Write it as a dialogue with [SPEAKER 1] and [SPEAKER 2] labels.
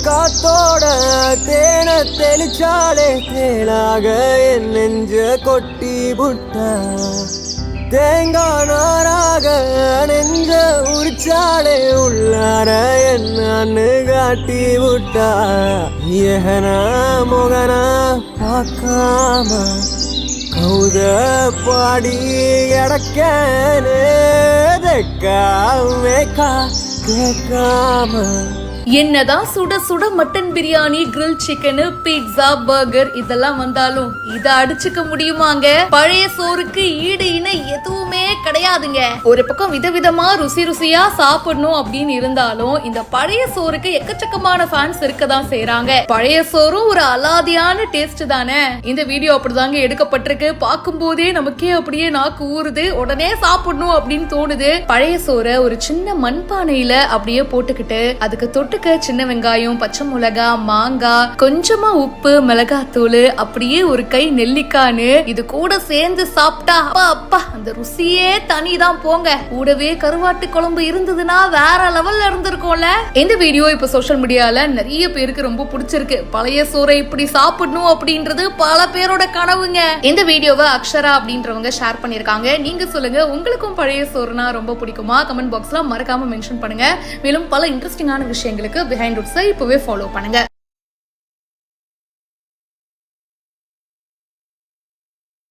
[SPEAKER 1] காத்தோட தேன தெளிச்சாலே தேனாக என் நெஞ்ச கொட்டி புட்டா தேங்காய் நாராக நெஞ்ச உரிச்சாலே உள்ளார என்னன்னு காட்டி விட்டா ஏகனா முகனா பார்க்காம கௌத பாடி எடக்கனே மேக்கா கேட்காம.
[SPEAKER 2] என்னதான் சுட சுட mutton biryani, grill chicken, pizza, burger இதெல்லாம் வந்தாலும் இதை அடிச்சுக்க முடியுமாங்க? பழைய சோறுக்கு ஈடு இணை எதுவுமே கிடையாதுங்க. ஒரு பக்கம் விதவிதமா ருசியா சாப்பிடணும் அப்படின்னு இருந்தாலும் இந்த பழைய சோறுக்கு எக்கச்சக்கமான ஃபேன்ஸ் இருக்கதான் செய்யறாங்க. பழைய சோறும் ஒரு அலாதியான டேஸ்ட் தானே. இந்த வீடியோ அப்படிதாங்க எடுக்கப்பட்டிருக்கு. பார்க்கும் போதே நமக்கே அப்படியே நாக்கு ஊறுது, உடனே சாப்பிடணும் அப்படின்னு தோணுது. பழைய சோறை ஒரு சின்ன மண்பானையில அப்படியே போட்டுக்கிட்டு அதுக்கு தொட்டு சின்ன வெங்காயம், பச்சை மிளகா, மாங்காய், கொஞ்சமா உப்பு, மிளகாத்தூள், அப்படியே ஒரு கை நெல்லிக்கான்னு இது கூட சேர்ந்து சாப்பிட்டா அப்பா அந்த ருசியே தனிதான் போங்க. கூடவே கருவாட்டு குழம்பு இருந்ததுன்னா வேற லெவல்ல இருந்திருக்கும்ல. இந்த வீடியோ இப்ப சோஷியல் மீடியால நிறைய பேருக்கு ரொம்ப பிடிச்சிருக்கு. பழைய சோறை இப்படி சாப்பிடணும் அப்படின்றது பல பேரோட கனவுங்க. இந்த வீடியோவை அக்ஷரா அப்படின்றவங்க ஷேர் பண்ணிருக்காங்க. நீங்க சொல்லுங்க, உங்களுக்கும் பழைய சோறுனா ரொம்ப பிடிக்குமா? கமெண்ட் பாக்ஸ்ல மறக்காம மென்ஷன் பண்ணுங்க. மேலும் பல இன்ட்ரெஸ்டிங்கான விஷயங்களுக்கு பிஹைண்ட் ரூட்ஸை இப்பவே ஃபாலோ பண்ணுங்க.